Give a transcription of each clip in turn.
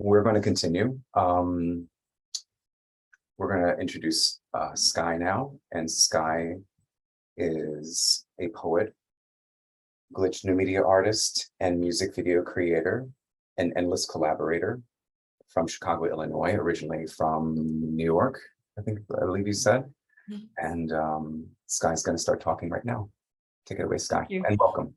We're going to continue. We're going to introduce Sky now, and Sky is a poet, glitch new media artist, and music video creator, and endless collaborator from Chicago, Illinois, originally from New York, I believe you said. And Sky's going to start talking right now. Take it away, Sky, and welcome.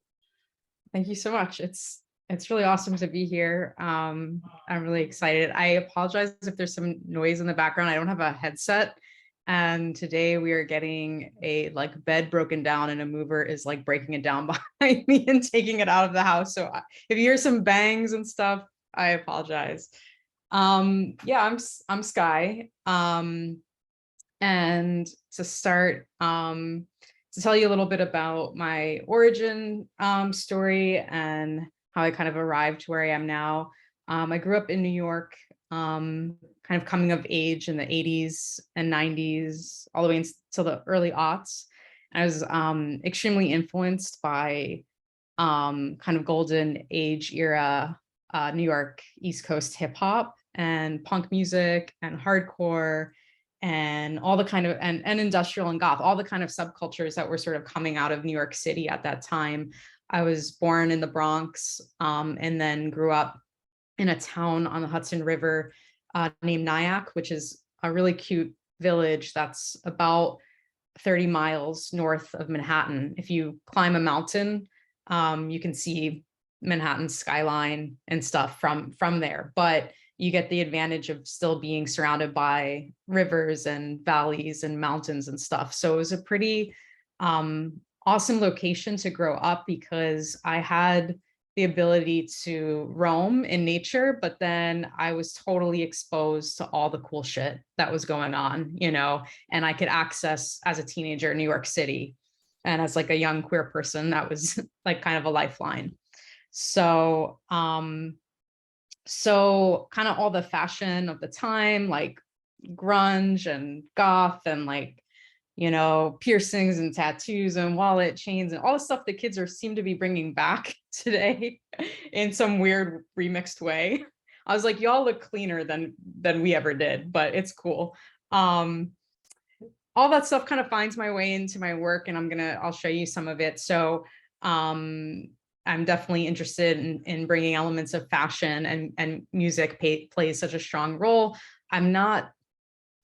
Thank you so much. It's really awesome to be here. I'm really excited. I apologize if there's some noise in the background. I don't have a headset. And today we are getting a bed broken down, and a mover is breaking it down behind me and taking it out of the house. So if you hear some bangs and stuff, I apologize. Yeah, I'm Sky. And to start, to tell you a little bit about my origin story and how I kind of arrived where I am now. I grew up in New York, kind of coming of age in the 80s and 90s, all the way until the early aughts. I was extremely influenced by kind of golden age era New York East Coast hip hop and punk music and hardcore and all the kind of and industrial and goth, all the kind of subcultures that were sort of coming out of New York City at that time. I was born in the Bronx, and then grew up in a town on the Hudson River named Nyack, which is a really cute village that's about 30 miles north of Manhattan. If you climb a mountain, you can see Manhattan's skyline and stuff from there, but you get the advantage of still being surrounded by rivers and valleys and mountains and stuff. So it was a pretty awesome location to grow up, because I had the ability to roam in nature, but then I was totally exposed to all the cool shit that was going on, and I could access as a teenager in New York City. And as a young queer person, that was kind of a lifeline. So, so kind of all the fashion of the time, like grunge and goth and piercings and tattoos and wallet chains and all the stuff the kids seem to be bringing back today in some weird remixed way. I was like, y'all look cleaner than we ever did, but it's cool. All that stuff kind of finds my way into my work, and I'll show you some of it. So I'm definitely interested in bringing elements of fashion, and music plays such a strong role.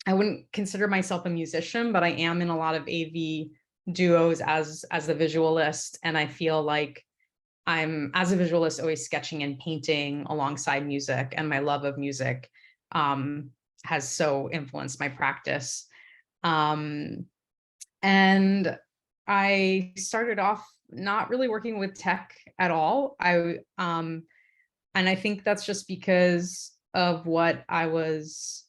I wouldn't consider myself a musician, but I am in a lot of AV duos as the visualist. And I feel like I'm, as a visualist, always sketching and painting alongside music, and my love of music has so influenced my practice. And I started off not really working with tech at all. And I think that's just because of what was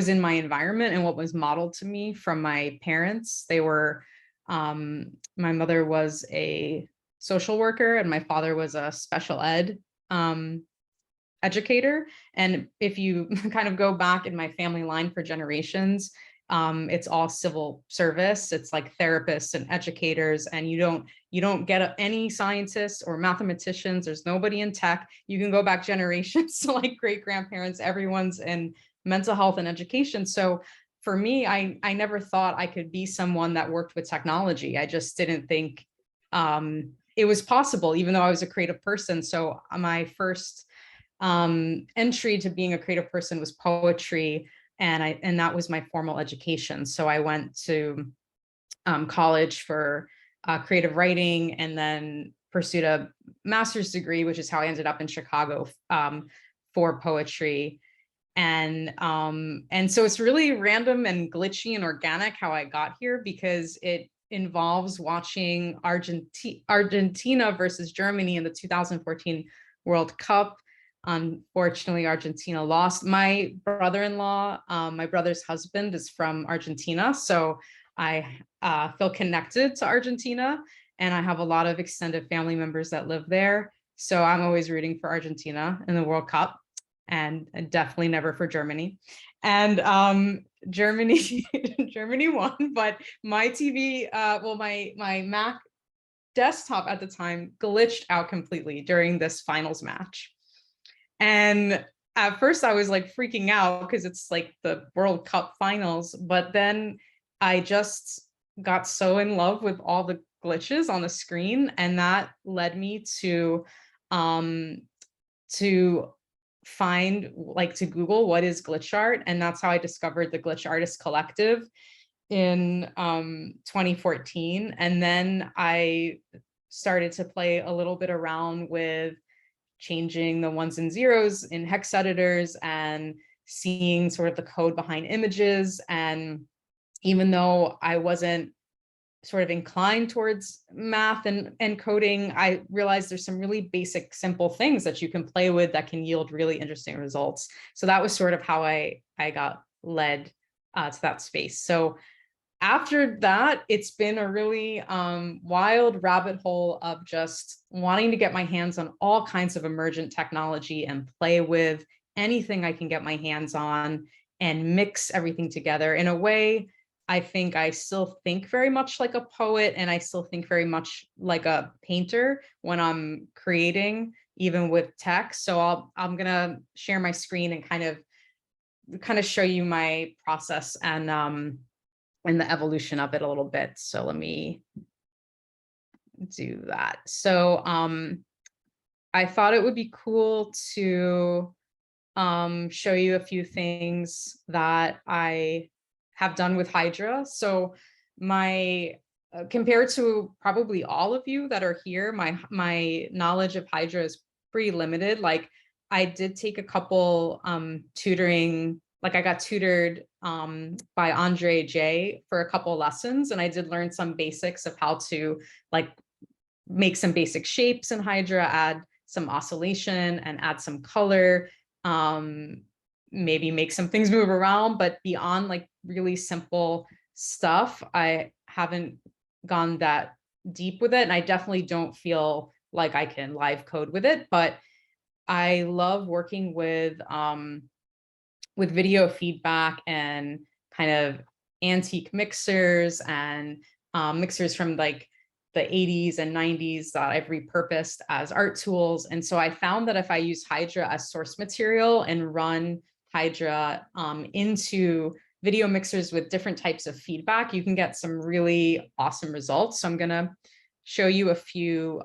in my environment and what was modeled to me from my parents. They were, my mother was a social worker and my father was a special ed educator. And if you kind of go back in my family line for generations, it's all civil service. It's like therapists and educators, and you don't get any scientists or mathematicians. There's nobody in tech. You can go back generations to great grandparents. Everyone's in mental health and education. So for me, I never thought I could be someone that worked with technology. I just didn't think it was possible, even though I was a creative person. So my first entry to being a creative person was poetry. And that was my formal education. So I went to college for creative writing, and then pursued a master's degree, which is how I ended up in Chicago for poetry. And so it's really random and glitchy and organic how I got here, because it involves watching Argentina versus Germany in the 2014 World Cup. Unfortunately, Argentina lost. My brother-in-law, my brother's husband, is from Argentina. So I feel connected to Argentina, and I have a lot of extended family members that live there. So I'm always rooting for Argentina in the World Cup, and definitely never for Germany. And Germany won, but my TV, my Mac desktop at the time glitched out completely during this finals match. And at first I was like freaking out because it's like the World Cup finals, but then I just got so in love with all the glitches on the screen, and that led me um to find, like, to Google what is glitch art, and that's how I discovered the Glitch Artist Collective in 2014. And then I started to play a little bit around with changing the ones and zeros in hex editors and seeing sort of the code behind images. And even though I wasn't sort of inclined towards math and coding, I realized there's some really basic, simple things that you can play with that can yield really interesting results. So that was sort of how I got led to that space. So after that, it's been a really wild rabbit hole of just wanting to get my hands on all kinds of emergent technology and play with anything I can get my hands on and mix everything together in a way. I think I still think very much like a poet, and I still think very much like a painter when I'm creating, even with text. So I'm gonna share my screen and kind of show you my process and the evolution of it a little bit. So let me do that. So I thought it would be cool to show you a few things that I have done with Hydra. So my compared to probably all of you that are here, my knowledge of Hydra is pretty limited. Like, I did take a couple tutoring, like I got tutored by Andre J for a couple lessons, and I did learn some basics of how to, like, make some basic shapes in Hydra, add some oscillation and add some color, maybe make some things move around. But beyond like really simple stuff, I haven't gone that deep with it, and I definitely don't feel like I can live code with it. But I love working with video feedback and kind of antique mixers and mixers from like the 80s and 90s that I've repurposed as art tools. And so I found that if I use Hydra as source material and run Hydra into video mixers with different types of feedback, you can get some really awesome results. So I'm gonna show you a few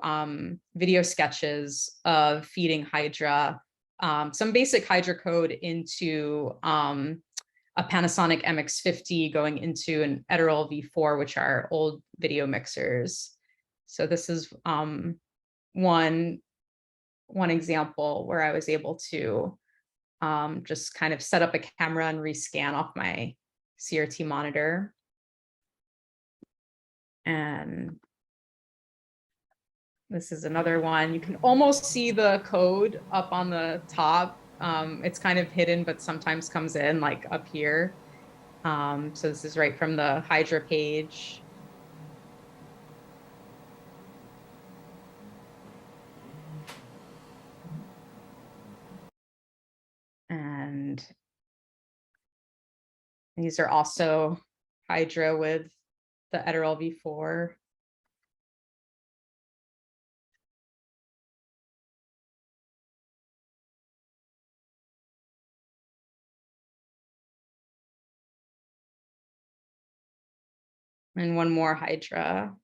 video sketches of feeding Hydra, some basic Hydra code into a Panasonic MX50 going into an Edirol V4, which are old video mixers. So this is one example where I was able to just kind of set up a camera and rescan off my CRT monitor. And this is another one. You can almost see the code up on the top. It's kind of hidden, but sometimes comes in like up here. So this is right from the Hydra page. And these are also Hydra with the Edirol V4. And one more Hydra.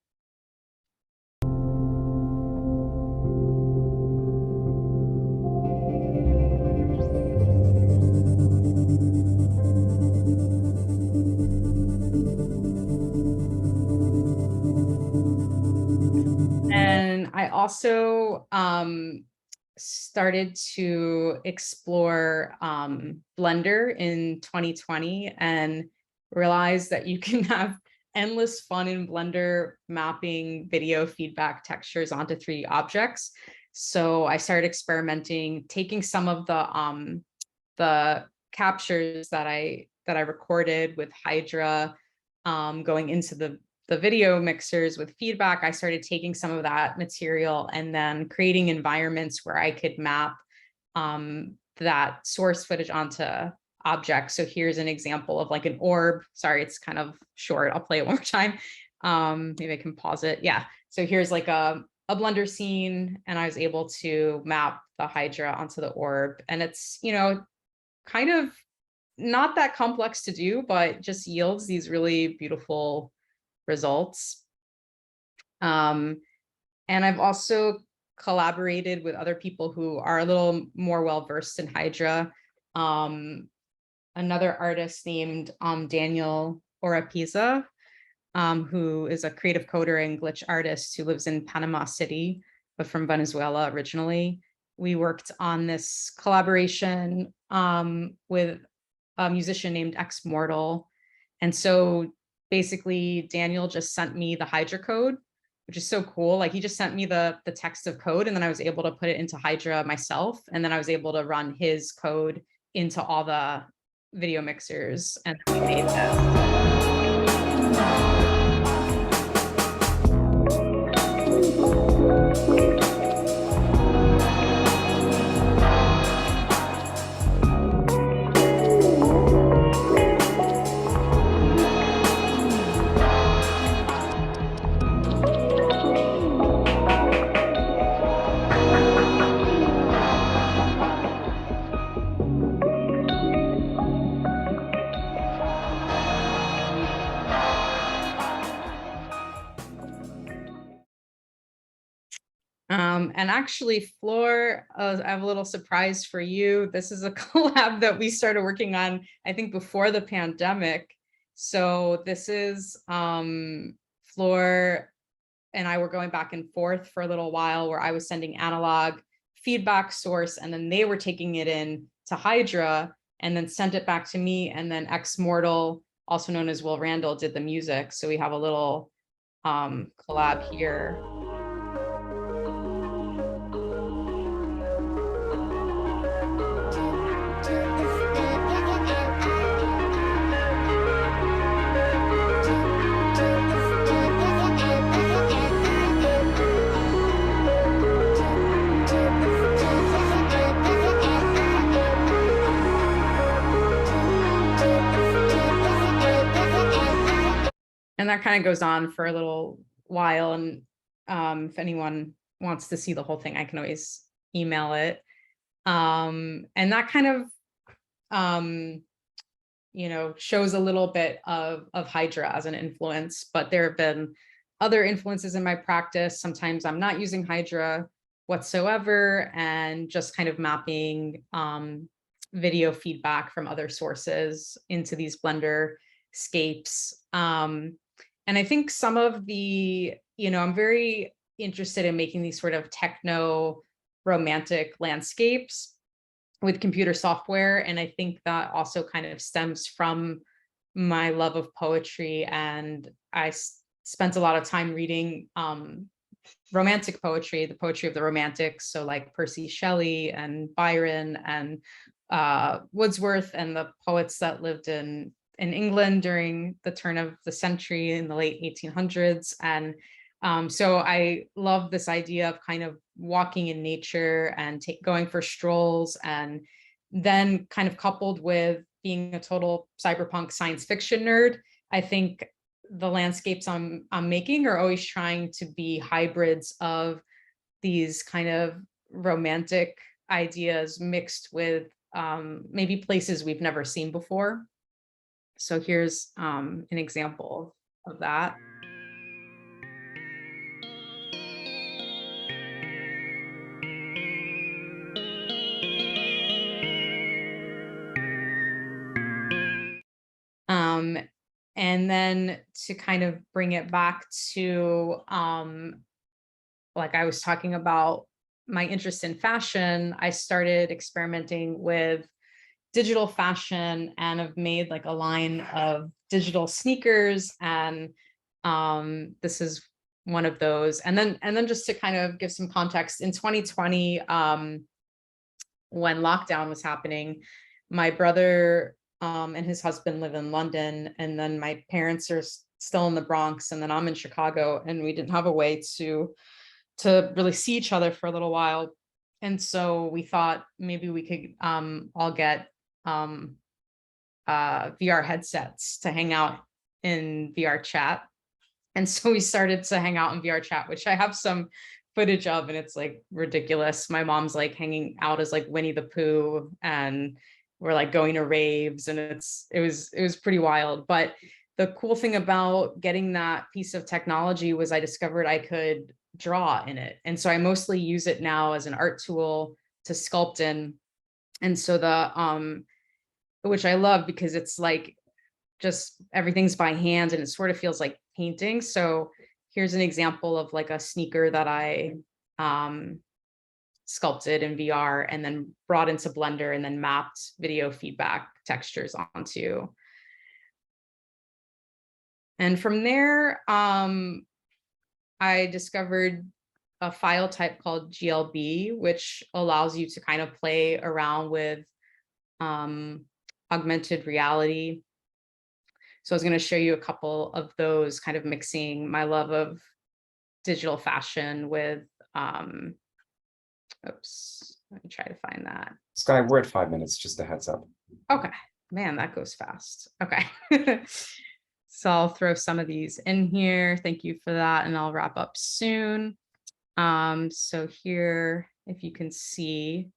And I also started to explore Blender in 2020 and realized that you can have endless fun in Blender mapping video feedback textures onto 3D objects. So I started experimenting, taking some of the captures that I recorded with Hydra, going into the video mixers with feedback. I started taking some of that material and then creating environments where I could map that source footage onto objects. So here's an example of like an orb. Sorry, it's kind of short. I'll play it one more time. Maybe I can pause it. Yeah. So here's like a a Blender scene, and I was able to map the Hydra onto the orb. And it's, you know, kind of not that complex to do, but just yields these really beautiful results. And I've also collaborated with other people who are a little more well-versed in Hydra. Another artist named Daniel Orapiza, who is a creative coder and glitch artist who lives in Panama City, but from Venezuela originally. We worked on this collaboration with a musician named Ex Mortal. And so basically Daniel just sent me the Hydra code, which is so cool. Like he just sent me the text of code, and then I was able to put it into Hydra myself. And then I was able to run his code into all the video mixers, and we made this. And actually, Floor, I have a little surprise for you. This is a collab that we started working on, I think, before the pandemic. So this is Floor and I were going back and forth for a little while, where I was sending analog feedback source, and then they were taking it in to Hydra and then sent it back to me. And then Ex Mortal, also known as Will Randall, did the music. So we have a little collab here. And that kind of goes on for a little while. And if anyone wants to see the whole thing, I can always email it. And that kind of, you know, shows a little bit of Hydra as an influence, but there have been other influences in my practice. Sometimes I'm not using Hydra whatsoever, and just kind of mapping video feedback from other sources into these Blender scapes. And I think some of the, you know, I'm very interested in making these sort of techno romantic landscapes with computer software. And I think that also kind of stems from my love of poetry. And I spent a lot of time reading romantic poetry, the poetry of the Romantics. So like Percy Shelley and Byron and Wordsworth, and the poets that lived in England during the turn of the century in the late 1800s. And so I love this idea of kind of walking in nature and going for strolls, and then kind of coupled with being a total cyberpunk science fiction nerd, I think the landscapes I'm making are always trying to be hybrids of these kind of romantic ideas mixed with maybe places we've never seen before. So here's an example of that. And then to kind of bring it back to, like I was talking about my interest in fashion, I started experimenting with digital fashion and have made like a line of digital sneakers. And this is one of those. And then just to kind of give some context, in 2020, when lockdown was happening, my brother and his husband live in London, and then my parents are still in the Bronx, and then I'm in Chicago, and we didn't have a way to really see each other for a little while. And so we thought maybe we could all get VR headsets to hang out in VR chat. And so we started to hang out in VR chat, which I have some footage of, and it's like ridiculous. My mom's like hanging out as like Winnie the Pooh, and we're like going to raves, and it was pretty wild. But the cool thing about getting that piece of technology was I discovered I could draw in it. And so I mostly use it now as an art tool to sculpt in. And so which I love because it's like just everything's by hand and it sort of feels like painting. So here's an example of like a sneaker that I sculpted in VR and then brought into Blender and then mapped video feedback textures onto. And from there, I discovered a file type called GLB, which allows you to kind of play around with augmented reality. So I was going to show you a couple of those, kind of mixing my love of digital fashion with, oops, let me try to find that. Sky, we're at 5 minutes, just a heads up. Okay, man, that goes fast. Okay. So I'll throw some of these in here. Thank you for that. And I'll wrap up soon. So here, if you can see,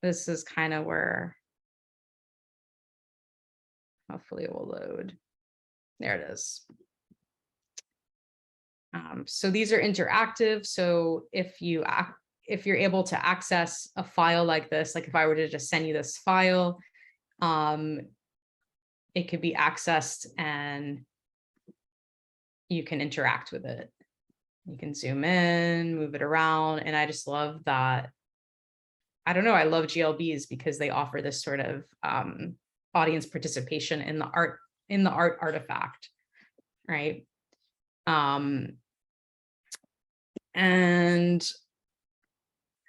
this is kind of where, hopefully it will load. There it is. So these are interactive. So if you're able to access a file like this, like if I were to just send you this file, it could be accessed and you can interact with it. You can zoom in, move it around. And I just love that. I don't know, I love GLBs because they offer this sort of audience participation in the art artifact, right? And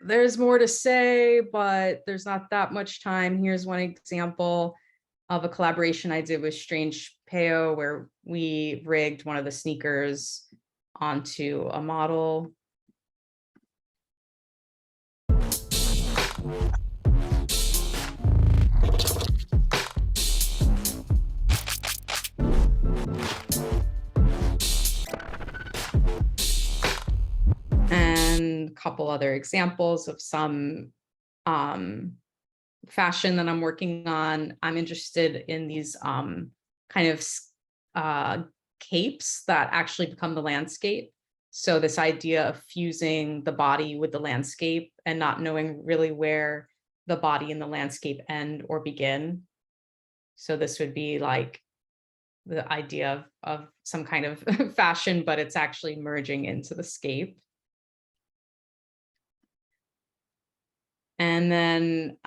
there's more to say, but there's not that much time. Here's one example of a collaboration I did with Strange Peo, where we rigged one of the sneakers onto a model. And a couple other examples of some fashion that I'm working on. I'm interested in these kind of capes that actually become the landscape. So this idea of fusing the body with the landscape and not knowing really where the body and the landscape end or begin. So this would be like the idea of some kind of fashion, but it's actually merging into the scape. And then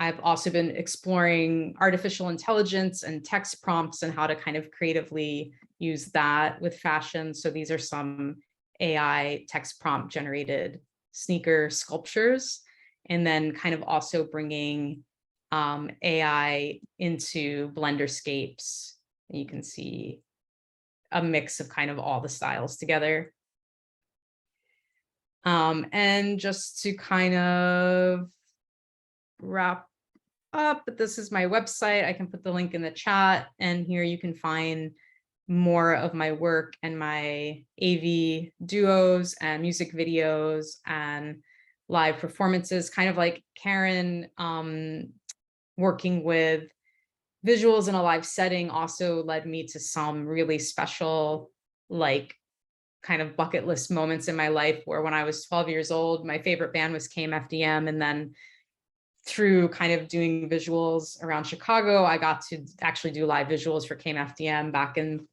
I've also been exploring artificial intelligence and text prompts and how to kind of creatively use that with fashion. So these are some AI text prompt generated sneaker sculptures, and then kind of also bringing AI into Blenderscapes. You can see a mix of kind of all the styles together. And just to kind of wrap up, but this is my website. I can put the link in the chat, and here you can find more of my work and my AV duos and music videos and live performances, kind of like Karen, working with visuals in a live setting also led me to some really special, like kind of bucket list moments in my life, where when I was 12 years old, my favorite band was KMFDM. And then through kind of doing visuals around Chicago, I got to actually do live visuals for KMFDM back in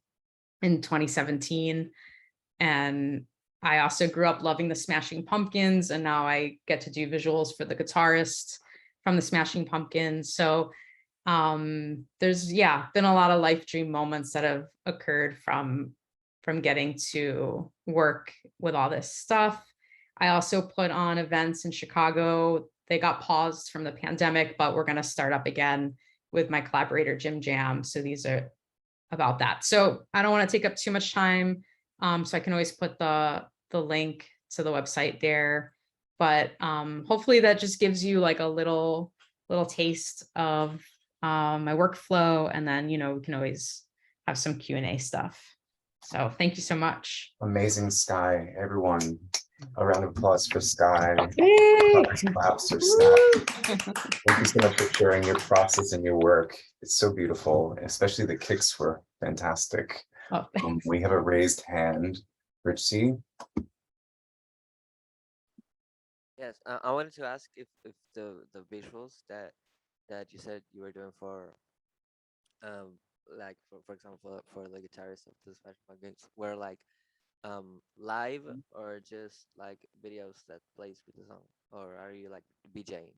2017. And I also grew up loving the Smashing Pumpkins, and now I get to do visuals for the guitarist from the Smashing Pumpkins. So there's been a lot of life dream moments that have occurred from getting to work with all this stuff. I also put on events in Chicago. They got paused from the pandemic, but we're going to start up again with my Collaborator Gym Jam. So these are about that. So I don't want to take up too much time. So I can always put the link to the website there. But hopefully that just gives you like a little taste of my workflow. And then, we can always have some Q&A stuff. So thank you so much. Amazing, Sky. Everyone, a round of applause for Sky. Yay! Claps for Sky. Thank you so much for sharing your process and your work. It's so beautiful, especially the kicks were fantastic. Oh, We have a raised hand. Richie? Yes, I wanted to ask if the visuals that you said you were doing for like for example for the guitarist of the Smash Pumpkins were like live or just like videos that plays with the song, or are you like BJing?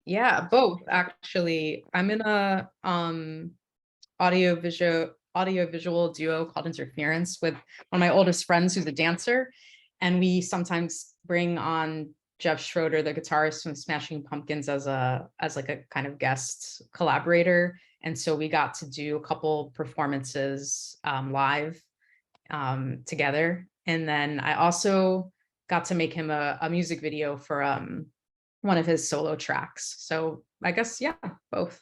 yeah, both actually. I'm in a audio visual duo called Interference with one of my oldest friends who's a dancer, and we sometimes bring on Jeff Schroeder, the guitarist from Smashing Pumpkins, as like a kind of guest collaborator. And so we got to do a couple performances live together. And then I also got to make him a music video for one of his solo tracks. So I guess, yeah, both.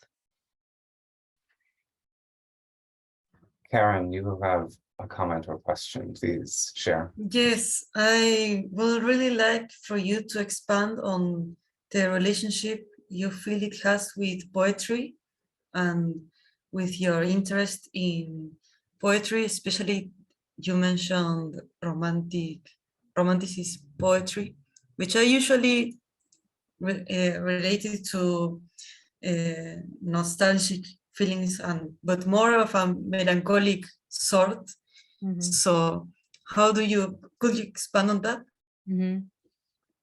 Karen, you have a comment or question, please share. Yes, I would really like for you to expand on the relationship you feel it has with poetry and with your interest in poetry, especially you mentioned romanticist poetry, which I usually related to nostalgic feelings, but more of a melancholic sort. Mhm. So could you expand on that? Mhm.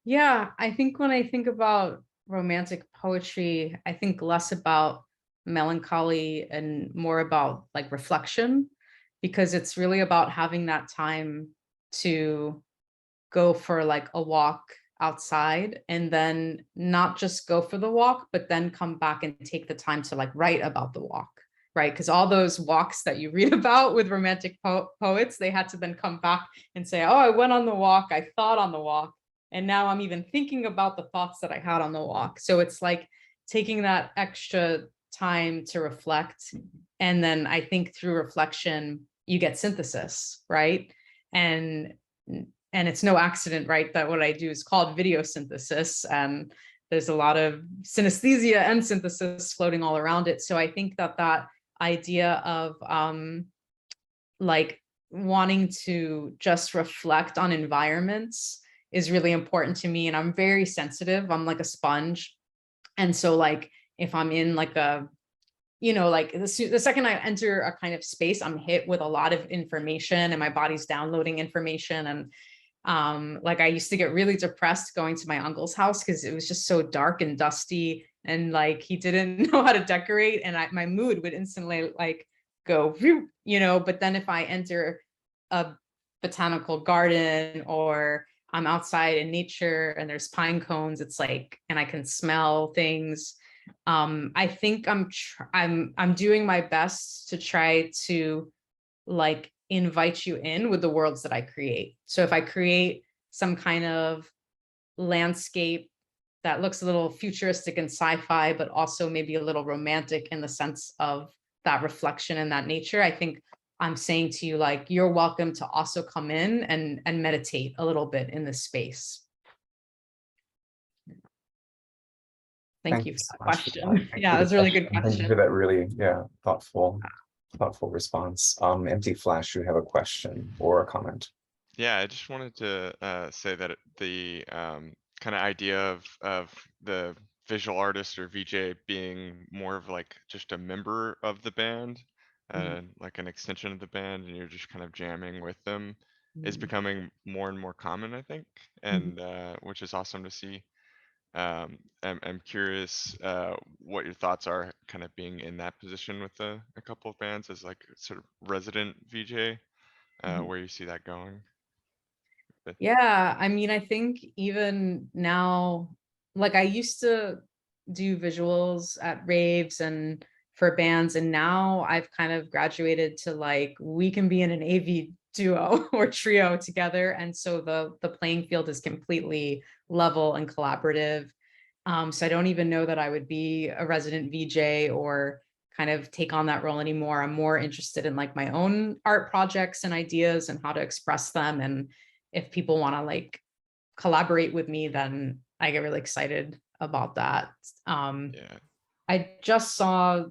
Yeah, I think when I think about romantic poetry, I think less about melancholy and more about like reflection, because it's really about having that time to go for like a walk outside and then not just go for the walk, but then come back and take the time to like write about the walk, right? Because all those walks that you read about with romantic poets, they had to then come back and say, oh, I went on the walk, I thought on the walk, and now I'm even thinking about the thoughts that I had on the walk. So it's like taking that extra time to reflect. And then I think through reflection, you get synthesis, right? And it's no accident, right, that what I do is called video synthesis, and there's a lot of synesthesia and synthesis floating all around it. So I think that that idea of like wanting to just reflect on environments is really important to me, and I'm very sensitive. I'm like a sponge, and so like if I'm in like a like the second I enter a kind of space, I'm hit with a lot of information and my body's downloading information. And like I used to get really depressed going to my uncle's house because it was just so dark and dusty, and like he didn't know how to decorate, and my mood would instantly like go, but then if I enter a botanical garden or I'm outside in nature and there's pine cones, it's like, and I can smell things. I think I'm doing my best to try to like invite you in with the worlds that I create. So if I create some kind of landscape that looks a little futuristic and sci-fi, but also maybe a little romantic in the sense of that reflection and that nature, I think I'm saying to you, like, you're welcome to also come in and meditate a little bit in this space. Thank you for that question. Yeah, that was a really good question. Thank you for that really, thoughtful response. Empty Flash, you have a question or a comment? Yeah, I just wanted to say that the kind of idea of the visual artist or VJ being more of like just a member of the band, like an extension of the band, and you're just kind of jamming with them, is becoming more and more common, I think, and which is awesome to see. I'm curious what your thoughts are, kind of being in that position with a couple of bands as like sort of resident VJ, where you see that going. Yeah, I mean, I think even now, like I used to do visuals at raves and for bands, and now I've kind of graduated to like, we can be in an AV duo or trio together. And so the playing field is completely level and collaborative. So I don't even know that I would be a resident VJ or kind of take on that role anymore. I'm more interested in like my own art projects and ideas and how to express them. And if people want to like collaborate with me, then I get really excited about that. Yeah. I just saw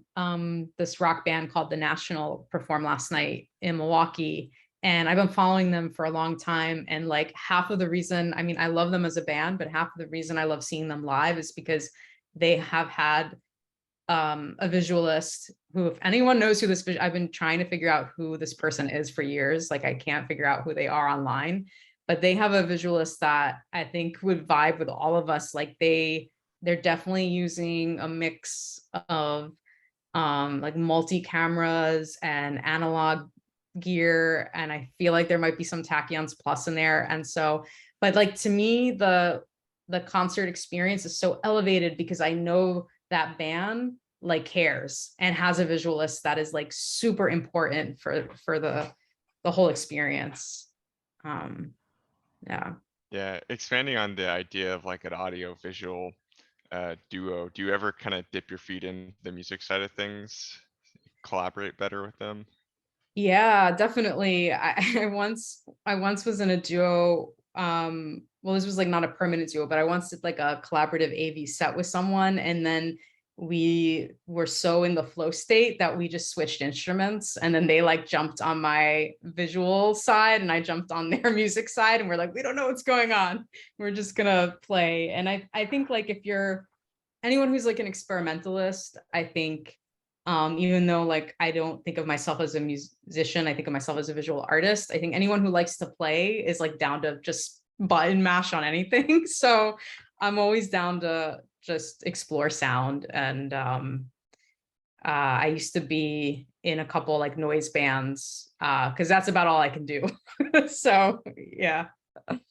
this rock band called The National perform last night in Milwaukee, and I've been following them for a long time. And like half of the reason, I mean, I love them as a band, but half of the reason I love seeing them live is because they have had a visualist who, if anyone knows who this, I've been trying to figure out who this person is for years. Like I can't figure out who they are online, but they have a visualist that I think would vibe with all of us. Like they're definitely using a mix of like multi cameras and analog gear, and I feel like there might be some Tachyons Plus in there. And so, but like to me, the concert experience is so elevated because I know that band like cares and has a visualist that is like super important for the whole experience. Yeah. Yeah, expanding on the idea of like an audio visual duo, do you ever kind of dip your feet in the music side of things, collaborate better with them? Yeah, definitely. I once was in a duo. Well, this was like not a permanent duo, but I once did like a collaborative AV set with someone, and then we were so in the flow state that we just switched instruments, and then they like jumped on my visual side and I jumped on their music side, and we're like, we don't know what's going on. We're just gonna play. And I think like if you're anyone who's like an experimentalist, I think even though like I don't think of myself as a musician, I think of myself as a visual artist. I think anyone who likes to play is like down to just button mash on anything. So I'm always down to just explore sound. And I used to be in a couple like noise bands because that's about all I can do. So yeah.